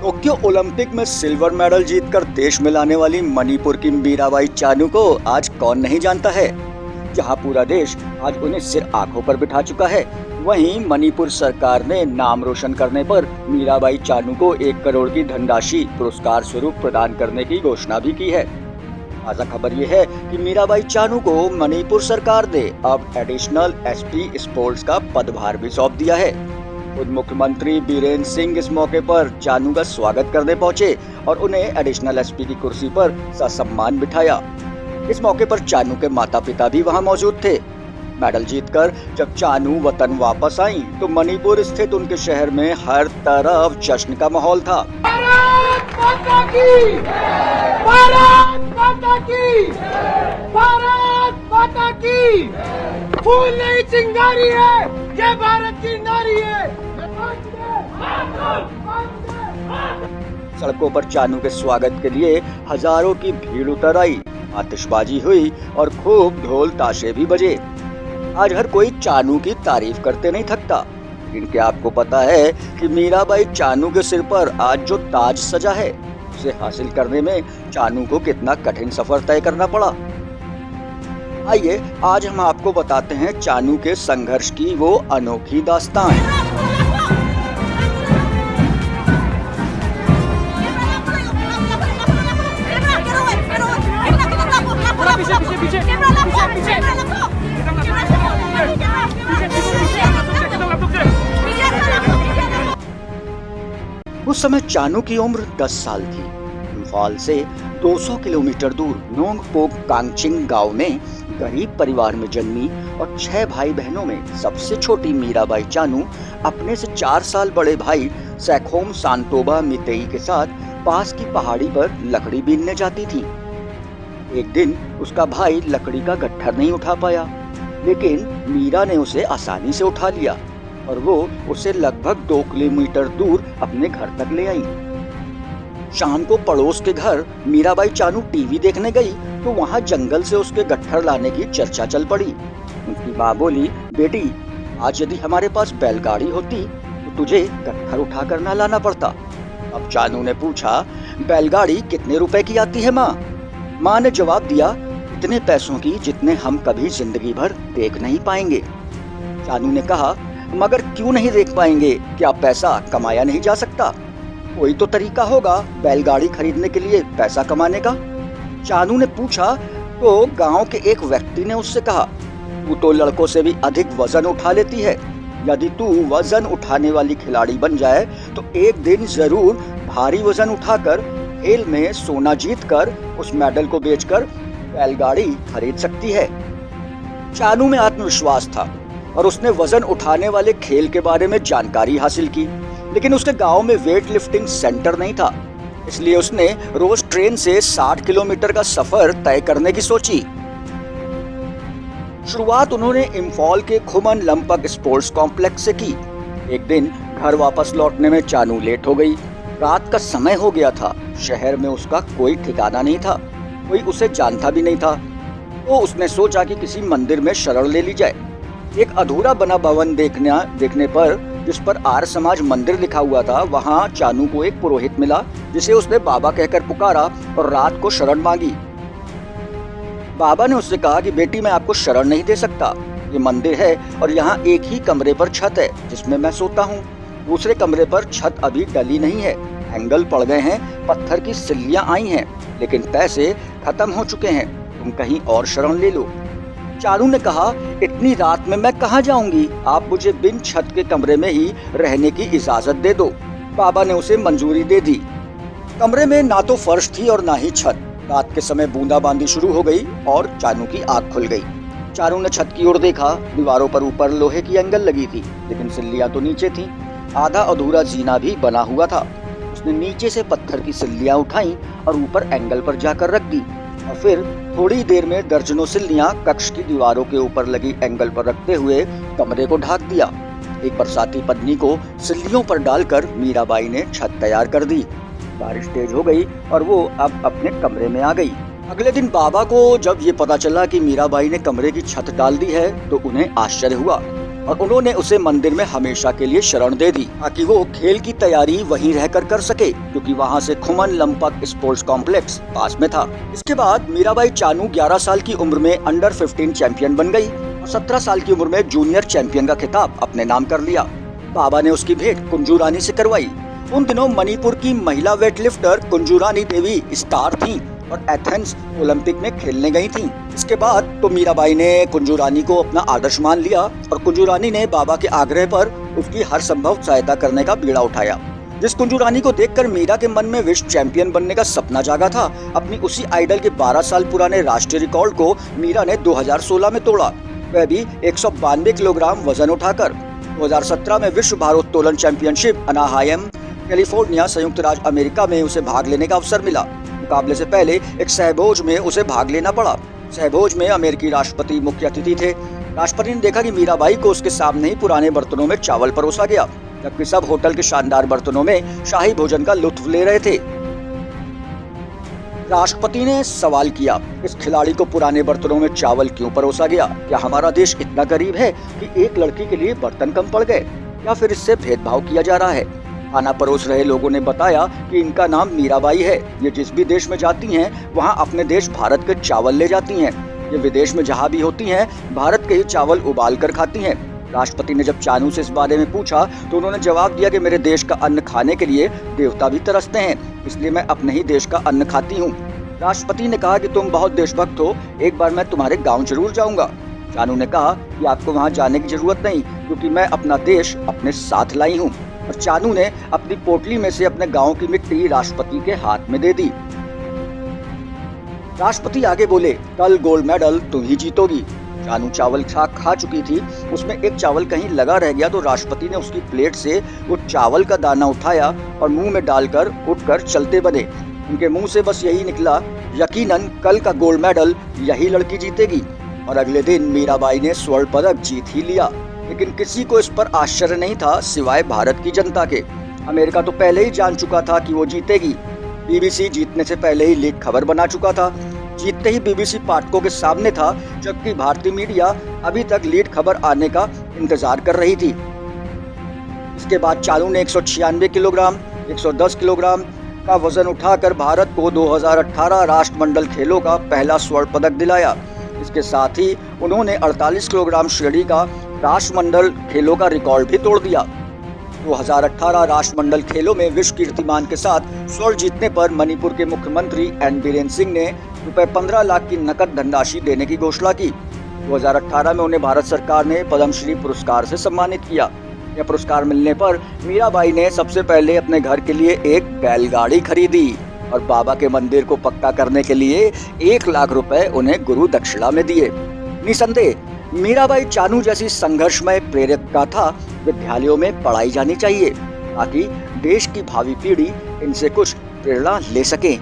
Tokyo Olympic में silver medal जीतकर देश में लाने वाली मणिपुर की मीराबाई चानू को आज कौन नहीं जानता है। जहां पूरा देश आज उन्हें सिर आंखों पर बिठा चुका है, वहीं मणिपुर सरकार ने नाम रोशन करने पर मीराबाई चानू को 1 करोड़ की धनराशि पुरस्कार स्वरूप प्रदान करने की घोषणा भी की है। ताज़ा खबर ये है कि मीराबाई चानू को मणिपुर सरकार ने अब एडिशनल एसपी स्पोर्ट्स का पदभार भी सौंप दिया है। खुद मुख्यमंत्री बीरेन्द्र सिंह इस मौके पर चानू का स्वागत करने पहुंचे और उन्हें एडिशनल एसपी की कुर्सी पर ससम्मान बिठाया। इस मौके पर चानू के माता पिता भी वहां मौजूद थे। मेडल जीतकर जब चानू वतन वापस आई तो मणिपुर स्थित उनके शहर में हर तरफ जश्न का माहौल था। भारत माता की, भारत माता की, भारत माता की, फूल नहीं चिंगारी है, ये भारत की नारी है। सड़कों पर चानू के स्वागत के लिए हजारों की भीड़ उतर आई, आतिशबाजी हुई और खूब ढोल ताशे भी बजे। आज हर कोई चानू की तारीफ करते नहीं थकता, लेकिन क्या आपको पता है कि मीराबाई चानू के सिर पर आज जो ताज सजा है, उसे हासिल करने में चानू को कितना कठिन सफर तय करना पड़ा। आइए आज हम आपको बताते हैं चानू के संघर्ष की वो अनोखी दास्तान। उस समय चानू की उम्र 10 साल थी। इम्फाल से 200 किलोमीटर दूर नोंगपोक कांगचिंग गांव में गरीब परिवार में जन्मी और 6 भाई बहनों में सबसे छोटी मीराबाई चानू अपने से 4 साल बड़े भाई सैखोम सांतोबा मितेई के साथ पास की पहाड़ी पर लकड़ी बीनने जाती थी। एक दिन उसका भाई लकड़ी का गट्ठर नहीं उठा पाया, लेकिन मीरा ने उसे आसानी से उठा लिया और वो उसे लगभग 2 किलोमीटर दूर अपने घर तक ले आई। शाम को पड़ोस के घर मीराबाई चानू टीवी देखने गई तो वहाँ जंगल से उसके गट्ठर लाने की चर्चा चल पड़ी। उनकी माँ बोली, बेटी आज यदि हमारे पास बैलगाड़ी होती तो तुझे गट्ठर उठा कर न लाना पड़ता। अब चानू ने पूछा, बैलगाड़ी कितने रुपए की आती है माँ? माँ ने जवाब दिया, इतने पैसों की जितने हम कभी जिंदगी भर देख नहीं पाएंगे। चानू ने कहा, मगर क्यों नहीं देख पाएंगे? क्या पैसा कमाया नहीं जा सकता? कोई तो तरीका होगा बैलगाड़ी खरीदने के लिए पैसा कमाने का। चानू ने पूछा तो गांव के एक व्यक्ति ने उससे कहा, तू तो लड़कों से भी अधिक वजन उठा लेती है। यदि तू वजन उठाने वाली खिलाड़ी बन जाए तो एक दिन जरूर भारी वजन उठाकर खेल में सोना जीतकर उस मेडल को बेचकर बैलगाड़ी खरीद सकती है। चानू में आत्मविश्वास था और उसने वजन उठाने वाले खेल के बारे में जानकारी हासिल की, लेकिन उसके गांव में वेट लिफ्टिंग सेंटर नहीं था, इसलिए उसने रोज ट्रेन से 60 किलोमीटर का सफर तय करने की सोची। शुरुआत उन्होंने इम्फाल के खुमन लंपक स्पोर्ट्स कॉम्प्लेक्स से की। एक दिन घर वापस लौटने में चानू लेट हो गई। रात का समय हो गया था। शहर में उसका कोई ठिकाना नहीं था, कोई उसे जानता भी नहीं था। तो उसने सोचा कि किसी मंदिर में शरण ले ली जाए। एक अधूरा बना भवन देखने पर, जिस पर आर्य समाज मंदिर लिखा हुआ था, वहाँ चानू को एक पुरोहित मिला, जिसे उसने बाबा कहकर पुकारा और रात को शरण मांगी। बाबा ने उससे कहा कि बेटी मैं आपको शरण नहीं दे सकता। ये मंदिर है और यहाँ एक ही कमरे पर छत है जिसमें मैं सोता हूँ। दूसरे कमरे पर छत अभी डली नहीं है, एंगल पड़ गए हैं, पत्थर की सिल्लियाँ आई हैं, लेकिन पैसे खत्म हो चुके हैं। तुम कहीं और शरण ले लो। चानू ने कहा, इतनी रात में मैं कहाँ जाऊंगी? आप मुझे बिन छत के कमरे में ही रहने की इजाजत दे दो। बाबा ने उसे मंजूरी दे दी। कमरे में ना तो फर्श थी और ना ही छत। रात के समय बूंदाबांदी शुरू हो गई और चानू की आंख खुल गई। चानू ने छत की ओर देखा। दीवारों पर ऊपर लोहे की एंगल लगी थी, लेकिन सिल्लियां तो नीचे थी। आधा अधूरा जीना भी बना हुआ था। उसने नीचे से पत्थर की सिल्लियां उठाई और ऊपर एंगल पर जाकर रख दी और फिर थोड़ी देर में दर्जनों सिल्लियां कक्ष की दीवारों के ऊपर लगी एंगल पर रखते हुए कमरे को ढक दिया। एक बरसाती पन्नी को सिल्लियों पर डालकर मीराबाई ने छत तैयार कर दी। बारिश तेज हो गई और वो अब अपने कमरे में आ गई। अगले दिन बाबा को जब ये पता चला कि मीराबाई ने कमरे की छत डाल दी है तो उन्हें आश्चर्य हुआ। और उन्होंने उसे मंदिर में हमेशा के लिए शरण दे दी ताकि वो खेल की तैयारी वहीं रहकर कर सके, क्योंकि वहाँ से खुमन लंपक स्पोर्ट्स कॉम्प्लेक्स पास में था। इसके बाद मीराबाई चानू 11 साल की उम्र में अंडर 15 चैंपियन बन गई और 17 साल की उम्र में जूनियर चैंपियन का खिताब अपने नाम कर लिया। बाबा ने उसकी भेंट कुंजू रानी से करवाई। उन दिनों मणिपुर की महिला वेटलिफ्टर कुंजू रानी देवी स्टार थीं और एथेंस ओलंपिक में खेलने गई थीं। इसके बाद तो मीराबाई ने कुंजू रानी को अपना आदर्श मान लिया और कुंजू रानी ने बाबा के आग्रह पर उसकी हर संभव सहायता करने का बीड़ा उठाया। जिस कुंजू रानी को देखकर मीरा के मन में विश्व चैंपियन बनने का सपना जागा था, अपनी उसी आइडल के 12 साल पुराने राष्ट्रीय रिकॉर्ड को मीरा ने 2016 में तोड़ा, वह भी 192 किलोग्राम वजन उठाकर। 2017 में विश्व भारोत्तोलन चैंपियनशिप अनाहायम कैलिफोर्निया संयुक्त राज्य अमेरिका में उसे भाग लेने का अवसर मिला। मुकाबले से पहले एक सहभोज में उसे भाग लेना पड़ा। सहभोज में अमेरिकी राष्ट्रपति मुख्य अतिथि थे। राष्ट्रपति ने देखा कि मीराबाई को उसके सामने ही पुराने बर्तनों में चावल परोसा गया, जबकि सब होटल के शानदार बर्तनों में शाही भोजन का लुत्फ ले रहे थे। राष्ट्रपति ने सवाल किया, इस खिलाड़ी को पुराने बर्तनों में चावल क्यों परोसा गया? क्या हमारा देश इतना गरीब है कि एक लड़की के लिए बर्तन कम पड़ गए, या फिर इससे भेदभाव किया जा रहा है? खाना परोस रहे लोगों ने बताया कि इनका नाम मीराबाई है। ये जिस भी देश में जाती हैं, वहाँ अपने देश भारत के चावल ले जाती हैं। ये विदेश में जहाँ भी होती हैं, भारत के ही चावल उबाल कर खाती हैं। राष्ट्रपति ने जब चानू से इस बारे में पूछा तो उन्होंने जवाब दिया कि मेरे देश का अन्न खाने के लिए देवता भी तरसते हैं, इसलिए मैं अपने ही देश का अन्न खाती हूँ। राष्ट्रपति ने कहा कि तुम बहुत देशभक्त हो, एक बार मैं तुम्हारे गाँव जरूर जाऊँगा। चानू ने कहा कि आपको वहाँ जाने की जरूरत नहीं, क्योंकि मैं अपना देश अपने साथ लाई हूँ। और चानू ने अपनी पोटली में से अपने गांव की मिट्टी राष्ट्रपति के हाथ में दे दी। राष्ट्रपति आगे बोले, कल गोल्ड मेडल तुम ही जीतोगी। चानू चावल खा चुकी थी, उसमें एक चावल कहीं लगा रह गया तो राष्ट्रपति ने उसकी प्लेट से वो चावल का दाना उठाया और मुंह में डालकर उठकर चलते बने। उनके मुंह से बस यही निकला, यकीनन कल का गोल्ड मेडल यही लड़की जीतेगी। और अगले दिन मीराबाई ने स्वर्ण पदक जीत ही लिया। लेकिन किसी को इस पर आश्चर्य नहीं था सिवाय भारत की जनता के। अमेरिका तो पहले ही जान चुका था कि वो जीतेगी। बीबीसी जीतने से पहले ही लीक खबर बना चुका था। जीतते ही बीबीसी पाठकों के सामने था, जबकि भारतीय मीडिया अभी तक लीड खबर आने का इंतजार कर रही थी। इसके बाद चानू ने 196 किलोग्राम 110 किलोग्राम का वजन उठाकर भारत को 2018 राष्ट्रमंडल खेलों का पहला स्वर्ण पदक दिलाया। इसके साथ ही उन्होंने 48 किलोग्राम श्रेणी का राष्ट्रमंडल खेलों का रिकॉर्ड भी तोड़ दिया। 2018 राष्ट्रमंडल खेलों में विश्व कीर्तिमान के साथ स्वर्ण जीतने पर मणिपुर के मुख्यमंत्री एन बीरेन सिंह ने रुपए 15 लाख की नकद धनराशि देने की घोषणा की। 2018 में उन्हें भारत सरकार ने पद्मश्री पुरस्कार से सम्मानित किया। यह पुरस्कार मिलने पर मीराबाई ने सबसे पहले अपने घर के लिए एक बैलगाड़ी खरीदी और बाबा के मंदिर को पक्का करने के लिए 1 लाख रुपए उन्हें गुरु दक्षिणा में दिए। निसंदेह मीराबाई चानू जैसी संघर्षमय प्रेरक गाथा विद्यालयों में पढ़ाई जानी चाहिए, ताकि देश की भावी पीढ़ी इनसे कुछ प्रेरणा ले सके।